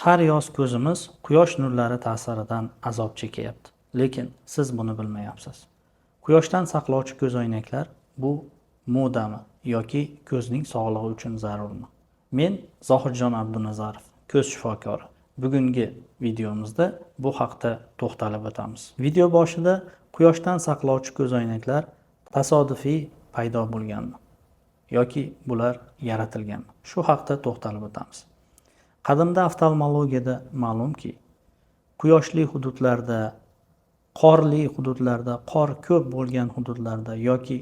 Har yoz ko'zimiz quyosh nurlari ta'siridan azob chekyapti, lekin siz buni bilmayapsiz. Quyoshdan saqlovchi ko'zoynaklar bu modami yoki ko'zning sog'lig'i uchun zarurmi? Men Zohidjon Abdunazarov, ko'z shifokori. Bugungi videomizda bu haqda to'xtalib o'tamiz. Video boshida quyoshdan saqlovchi ko'zoynaklar tasodifiy paydo bo'lganmi yoki bular yaratilganmi? Shu haqda to'xtalib o'tamiz. Qadimda oftalmologiyada ma'lumki, quyoshli hududlarda, qorli hududlarda, qor ko'p bo'lgan hududlarda yoki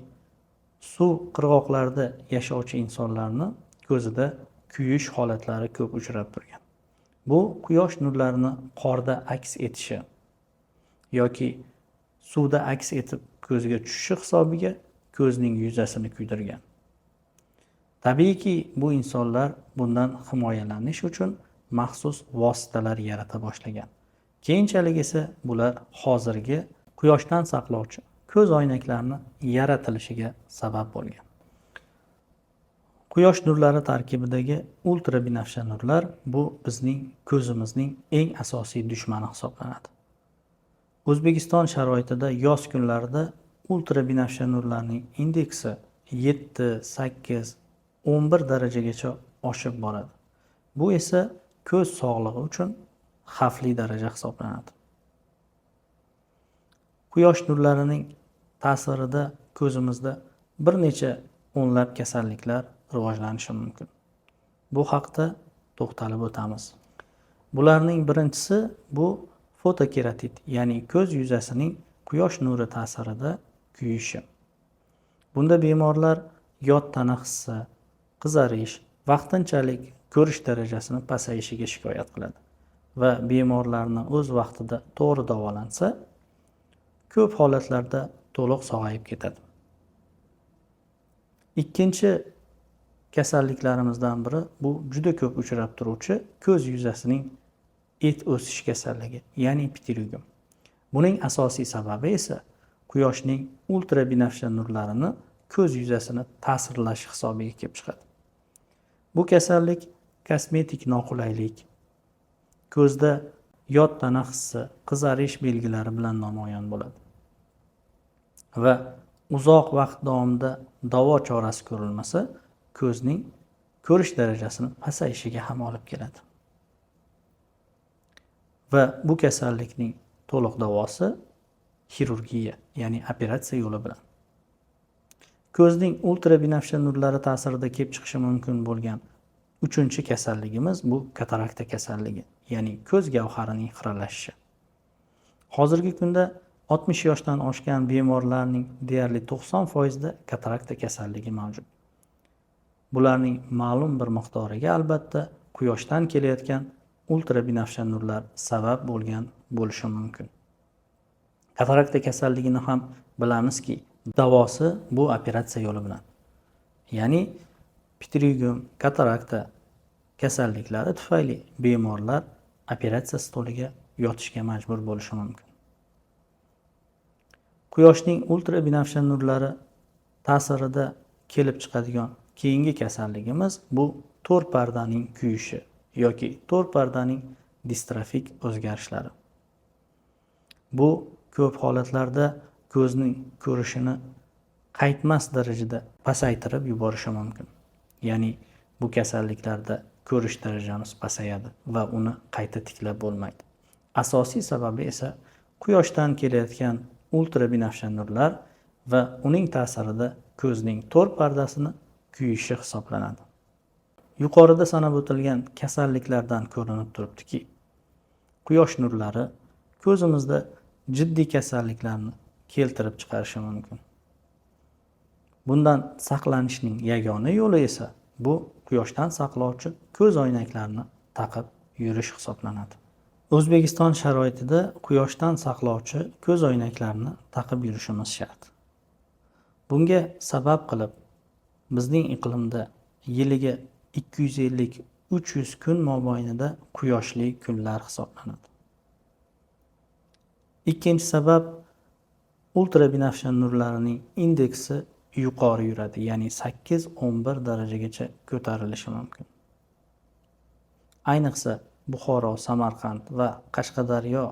suv qirg'oqlarida yashovchi insonlarni ko'zida kuyish holatlari ko'p uchrab turgan. Bu quyosh nurlarini qorda aks etishi yoki suvda aks etib ko'zga tushishi hisobiga ko'zning yuzasini kuydirgan. Tabiiyki, bu insonlar bundan himoyalanish uchun maxsus vositalar yarata boshlagan. Keyinchalik esa bular hozirgi quyoshdan saqlovchi ko'z oynaklarini yaratilishiga sabab bo'lgan. Quyosh nurlari tarkibidagi ultrabinafsha nurlar bu bizning ko'zimizning eng asosiy dushmani hisoblanadi. O'zbekiston sharoitida yoz kunlarida ultrabinafsha nurlarning indeksi 7, 8, 11 darajagacha oshib boradi. Bu esa ko'z sog'lig'i uchun xavfli daraja hisoblanadi. Quyosh nurlarining ta'sirida ko'zimizda bir necha o'nlab kasalliklar rivojlanishi mumkin. Bu haqda to'xtalib o'tamiz. Bularning birinchisi bu fotokeratit, ya'ni ko'z yuzasining quyosh nuri ta'sirida kuyishi. Bunda bemorlar yod tana hissi, qizarish, vaqtinchalik ko'rish darajasini pasayishiga shikoyat qiladi va bemorlarni o'z vaqtida to'g'ri davolansa, ko'p holatlarda to'liq sog'ayib ketadi. Ikkinchi kasalliklarimizdan biri bu juda ko'p uchrab turuvchi ko'z yuzasining et o'sish kasalligi, ya'ni pitiryum. Buning asosiy sababi esa quyoshning ultrabinafsha nurlarini ko'z yuzasini ta'sirlashi hisobiga kelib chiqadi. Bu kasallik kosmetik noqulaylik, ko'zda yod tana hissi, qizarish belgilari bilan namoyon bo'ladi va uzoq vaqt davomida davo chorasi ko'rilmasa, ko'zning ko'rish darajasini pasayishiga ham olib keladi. Va bu kasallikning to'liq davosi xirurgiya, ya'ni operatsiya yo'li bilan. Ko'zning ultrabinafsha nurlari ta'sirida kelib chiqishi mumkin bo'lgan uchinchi kasalligimiz bu katarakta kasalligi, ya'ni ko'z gavharining xiralashishi. Hozirgi kunda 60 yoshdan oshgan bemorlarning deyarli 90% da katarakta kasalligi mavjud. Bularning ma'lum bir miqdoriga albatta quyoshdan kelayotgan ultrabinafsha nurlar sabab bo'lgan bo'lishi mumkin. Katarakta kasalligini ham bilamizki, davosi bu operatsiya yo'li bilan. Ya'ni pitiryum, katarakta kasalliklari tufayli bemorlar operatsiya stoliga yotishga majbur bo'lishi mumkin. Quyoshning ultrabinafsha nurlari ta'sirida kelib chiqadigan keyingi kasalligimiz bu to'r pardaning kuyishi yoki to'r pardaning distrofik o'zgarishlari. Bu ko'p holatlarda ko'zning ko'rishini qaytmas darajada pasaytirib yuborishi mumkin. Ya'ni bu kasalliklarda ko'rish darajamiz pasayadi va uni qayta tiklab bo'lmaydi. Asosiy sababi esa quyoshdan kelayotgan ultrabinafsha nurlar va uning ta'sirida ko'zning to'r pardasini kuyishi hisoblanadi. Yuqorida sanab o'tilgan kasalliklardan ko'rinib turibdiki, quyosh nurlari ko'zimizda jiddiy kasalliklarni keltirib chiqarishi mumkin. Bundan saqlanishning yagona yo'li esa bu quyoshdan saqlovchi ko'z oynaklarini taqib yurish hisoblanadi. O'zbekiston sharoitida quyoshdan saqlovchi ko'z oynaklarini taqib yurishimiz shart. Bunga sabab qilib bizning iqlimda yiliga 250-300 kun mobaynida quyoshli kunlar hisoblanadi. Ikkinchi sabab ultrabinafsha nurlarining indeksi yuqori yuradi, ya'ni 8-11 darajagacha ko'tarilishi mumkin. Ayniqsa Buxoro, Samarqand va Qashqadaryo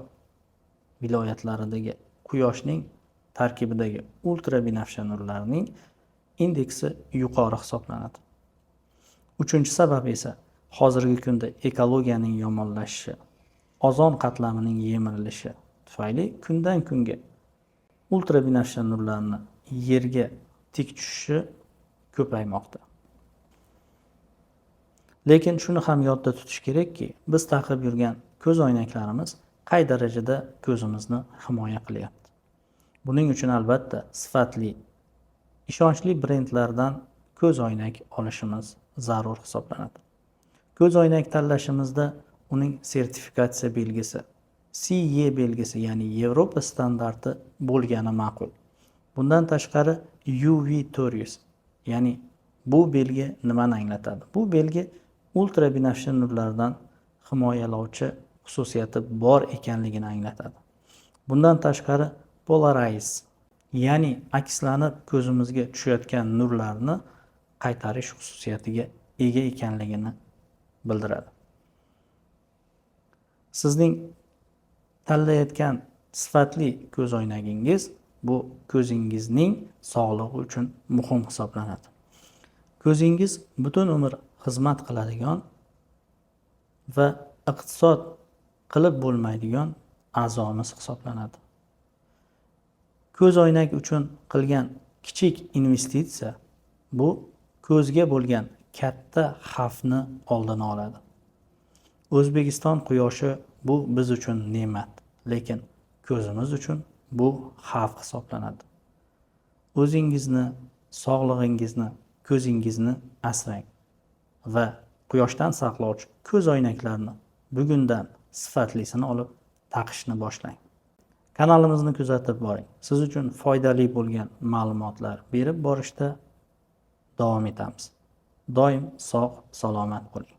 viloyatlaridagi quyoshning tarkibidagi ultrabinafsha nurlarning indeksi yuqori hisoblanadi. Uchinchi sabab esa hozirgi kunda ekologiyaning yomonlashishi, ozon qatlamining yemirilishi tufayli kundan kunga ultrabinafsha nurlarni yerga tik tushishi ko'paymoqda. Lekin shuni ham yodda tutish kerakki, biz taqib yurgan ko'zoynaklarimiz qay darajada ko'zimizni himoya qilyapti. Buning uchun albatta sifatli, ishonchli brendlardan ko'zoynak olishimiz zarur hisoblanadi. Ko'zoynak tanlashimizda uning sertifikatsiya belgisi, CE belgisi, ya'ni Yevropa standarti bo'lgani ma'qul. Bundan tashqari UV Torius, ya'ni bu belgi nimani anglatadi? Bu belgi ultrabinafsha nurlardan himoyalovchi xususiyati bor ekanligini anglatadi. Bundan tashqari Polarize, ya'ni akslanib ko'zimizga tushayotgan nurlarni qaytarish xususiyatiga ega ekanligini bildiradi. Sizning tanlayotgan sifatli ko'zoynagingiz bu ko'zingizning sog'lig'i uchun muhim hisoblanadi. Ko'zingiz butun umr xizmat qiladigan va iqtisod qilib bo'lmaydigan a'zomiz hisoblanadi. Ko'zoynak uchun qilgan kichik investitsiya bu ko'zga bo'lgan katta xavfni oldini oladi. O'zbekiston quyoshi bu biz uchun ne'mat, lekin ko'zimiz uchun bu xavf hisoblanadi. O'zingizni, sog'lig'ingizni, ko'zingizni asrang va quyoshdan saqlovchi ko'zoynaklarni bugundan sifatlisini olib taqishni boshlang. Kanalimizni kuzatib boring. Siz uchun foydali bo'lgan ma'lumotlar berib borishda davom etamiz. Doim sog', salomat bo'ling.